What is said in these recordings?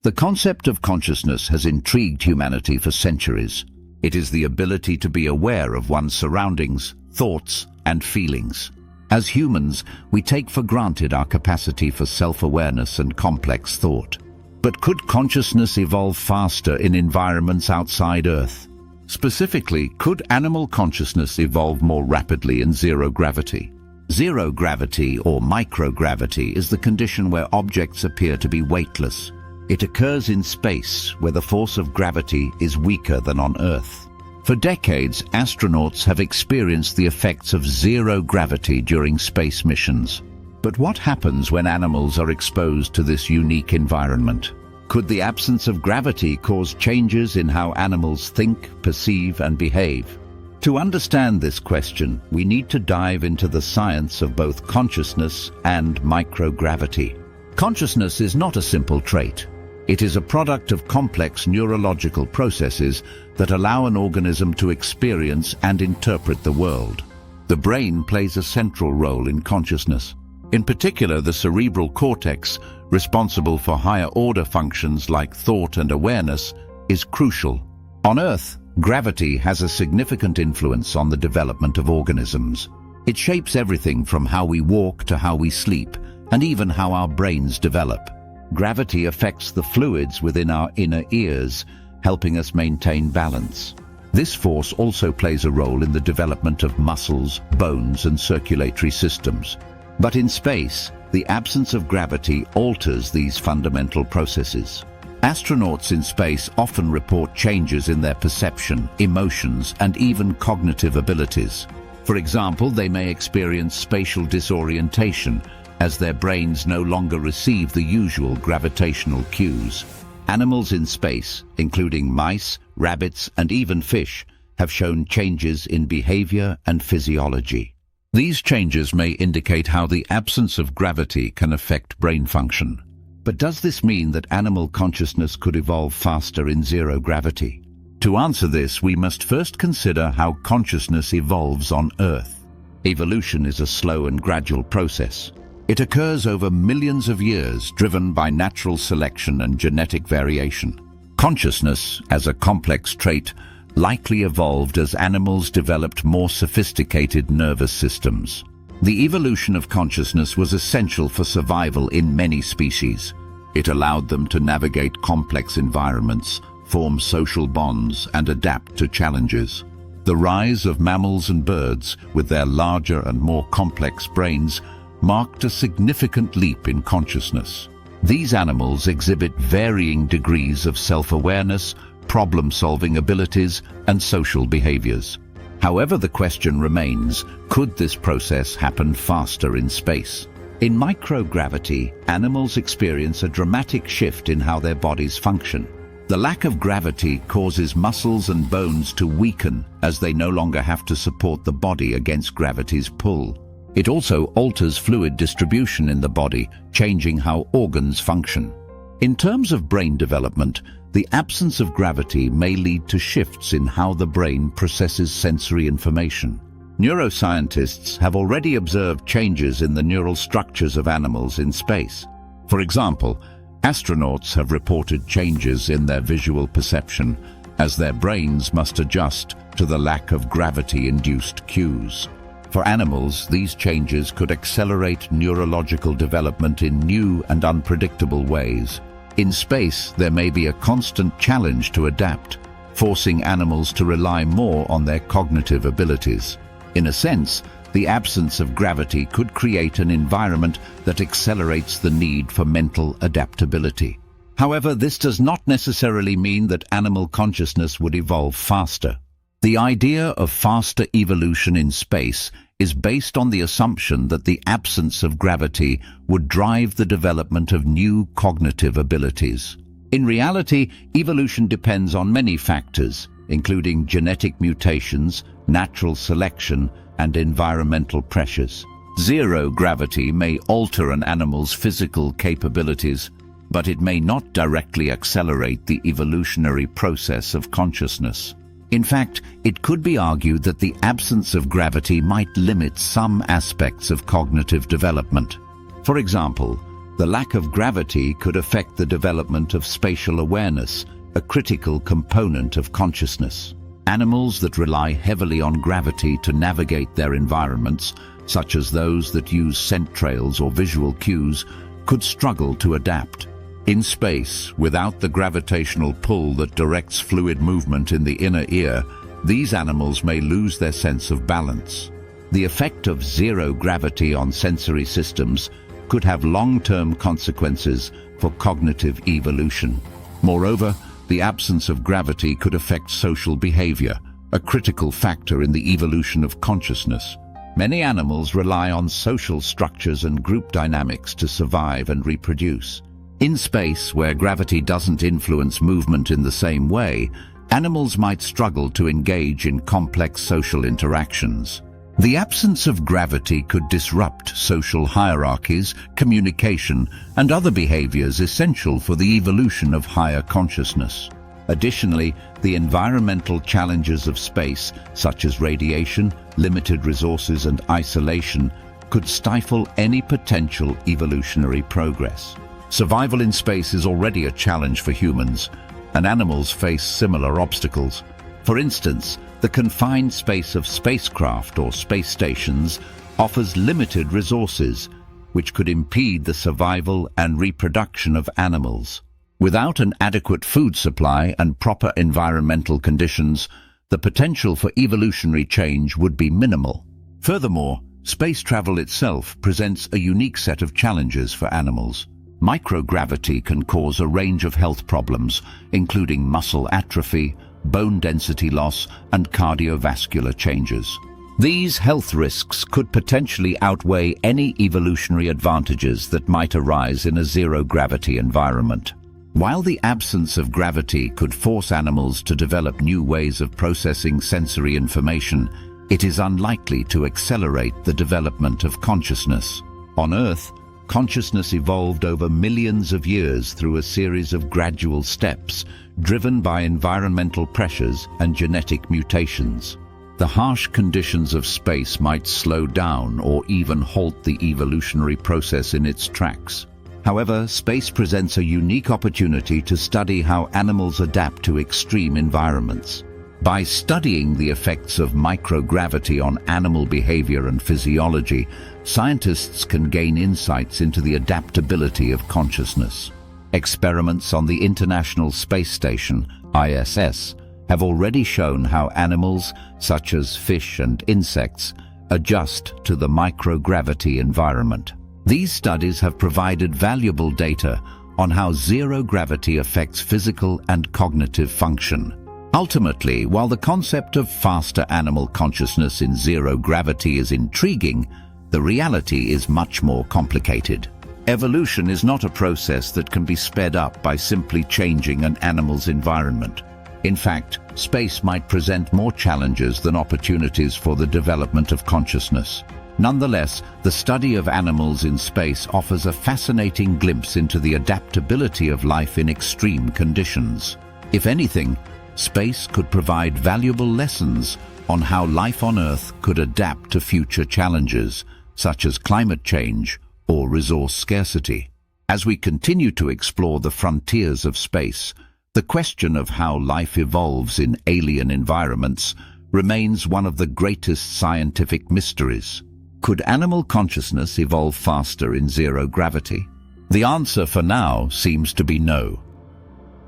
The concept of consciousness has intrigued humanity for centuries. It is the ability to be aware of one's surroundings, thoughts, and feelings. As humans, we take for granted our capacity for self-awareness and complex thought. But could consciousness evolve faster in environments outside Earth? Specifically, could animal consciousness evolve more rapidly in zero gravity? Zero gravity, or microgravity, is the condition where objects appear to be weightless. It occurs in space, where the force of gravity is weaker than on Earth. For decades, astronauts have experienced the effects of zero gravity during space missions. But what happens when animals are exposed to this unique environment? Could the absence of gravity cause changes in how animals think, perceive, and behave? To understand this question, we need to dive into the science of both consciousness and microgravity. Consciousness is not a simple trait. It is a product of complex neurological processes that allow an organism to experience and interpret the world. The brain plays a central role in consciousness. In particular, the cerebral cortex, responsible for higher-order functions like thought and awareness, is crucial. On Earth, gravity has a significant influence on the development of organisms. It shapes everything from how we walk to how we sleep, and even how our brains develop. Gravity affects the fluids within our inner ears, helping us maintain balance. This force also plays a role in the development of muscles, bones, and circulatory systems. But in space, the absence of gravity alters these fundamental processes. Astronauts in space often report changes in their perception, emotions, and even cognitive abilities. For example, they may experience spatial disorientation, as their brains no longer receive the usual gravitational cues. Animals in space, including mice, rabbits, and even fish, have shown changes in behavior and physiology. These changes may indicate how the absence of gravity can affect brain function. But does this mean that animal consciousness could evolve faster in zero gravity? To answer this, we must first consider how consciousness evolves on Earth. Evolution is a slow and gradual process. It occurs over millions of years, driven by natural selection and genetic variation. Consciousness, as a complex trait, likely evolved as animals developed more sophisticated nervous systems. The evolution of consciousness was essential for survival in many species. It allowed them to navigate complex environments, form social bonds, and adapt to challenges. The rise of mammals and birds, with their larger and more complex brains, marked a significant leap in consciousness. These animals exhibit varying degrees of self-awareness, problem-solving abilities, and social behaviors. However, the question remains, could this process happen faster in space? In microgravity, animals experience a dramatic shift in how their bodies function. The lack of gravity causes muscles and bones to weaken as they no longer have to support the body against gravity's pull. It also alters fluid distribution in the body, changing how organs function. In terms of brain development, the absence of gravity may lead to shifts in how the brain processes sensory information. Neuroscientists have already observed changes in the neural structures of animals in space. For example, astronauts have reported changes in their visual perception as their brains must adjust to the lack of gravity-induced cues. For animals, these changes could accelerate neurological development in new and unpredictable ways. In space, there may be a constant challenge to adapt, forcing animals to rely more on their cognitive abilities. In a sense, the absence of gravity could create an environment that accelerates the need for mental adaptability. However, this does not necessarily mean that animal consciousness would evolve faster. The idea of faster evolution in space is based on the assumption that the absence of gravity would drive the development of new cognitive abilities. In reality, evolution depends on many factors, including genetic mutations, natural selection, and environmental pressures. Zero gravity may alter an animal's physical capabilities, but it may not directly accelerate the evolutionary process of consciousness. In fact, it could be argued that the absence of gravity might limit some aspects of cognitive development. For example, The lack of gravity could affect the development of spatial awareness, a critical component of consciousness. Animals that rely heavily on gravity to navigate their environments, such as those that use scent trails or visual cues, could struggle to adapt. In space, without the gravitational pull that directs fluid movement in the inner ear, these animals may lose their sense of balance. The effect of zero gravity on sensory systems could have long-term consequences for cognitive evolution. Moreover, the absence of gravity could affect social behavior, a critical factor in the evolution of consciousness. Many animals rely on social structures and group dynamics to survive and reproduce. In space, where gravity doesn't influence movement in the same way, animals might struggle to engage in complex social interactions. The absence of gravity could disrupt social hierarchies, communication, and other behaviors essential for the evolution of higher consciousness. Additionally, the environmental challenges of space, such as radiation, limited resources, and isolation, could stifle any potential evolutionary progress. Survival in space is already a challenge for humans, and animals face similar obstacles. For instance, the confined space of spacecraft or space stations offers limited resources, which could impede the survival and reproduction of animals. Without an adequate food supply and proper environmental conditions, the potential for evolutionary change would be minimal. Furthermore, space travel itself presents a unique set of challenges for animals. Microgravity can cause a range of health problems, including muscle atrophy, bone density loss, and cardiovascular changes. These health risks could potentially outweigh any evolutionary advantages that might arise in a zero-gravity environment. While the absence of gravity could force animals to develop new ways of processing sensory information, it is unlikely to accelerate the development of consciousness. On Earth, consciousness evolved over millions of years through a series of gradual steps, driven by environmental pressures and genetic mutations. The harsh conditions of space might slow down or even halt the evolutionary process in its tracks. However, space presents a unique opportunity to study how animals adapt to extreme environments. By studying the effects of microgravity on animal behavior and physiology, scientists can gain insights into the adaptability of consciousness. Experiments on the International Space Station, ISS, have already shown how animals, such as fish and insects, adjust to the microgravity environment. These studies have provided valuable data on how zero gravity affects physical and cognitive function. Ultimately, while the concept of faster animal consciousness in zero gravity is intriguing, the reality is much more complicated. Evolution is not a process that can be sped up by simply changing an animal's environment. In fact, space might present more challenges than opportunities for the development of consciousness. Nonetheless, the study of animals in space offers a fascinating glimpse into the adaptability of life in extreme conditions. If anything, space could provide valuable lessons on how life on Earth could adapt to future challenges, such as climate change or resource scarcity. As we continue to explore the frontiers of space, the question of how life evolves in alien environments remains one of the greatest scientific mysteries. Could animal consciousness evolve faster in zero gravity? The answer for now seems to be no.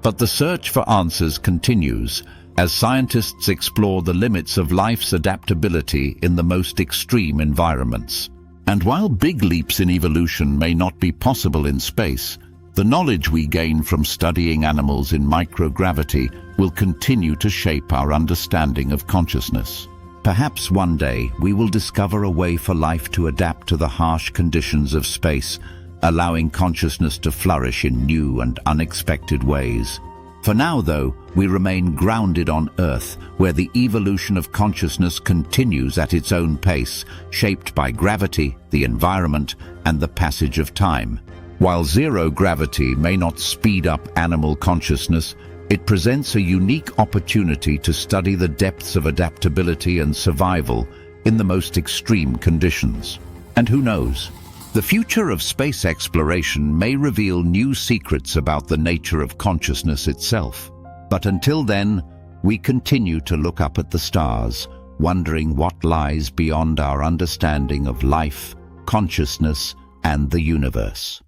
But the search for answers continues as scientists explore the limits of life's adaptability in the most extreme environments. And while big leaps in evolution may not be possible in space, the knowledge we gain from studying animals in microgravity will continue to shape our understanding of consciousness. Perhaps one day we will discover a way for life to adapt to the harsh conditions of space, allowing consciousness to flourish in new and unexpected ways. For now, though, we remain grounded on Earth, where the evolution of consciousness continues at its own pace, shaped by gravity, the environment, and the passage of time. While zero gravity may not speed up animal consciousness, it presents a unique opportunity to study the depths of adaptability and survival in the most extreme conditions. And who knows, The future of space exploration may reveal new secrets about the nature of consciousness itself. But until then, we continue to look up at the stars, wondering what lies beyond our understanding of life, consciousness, and the universe.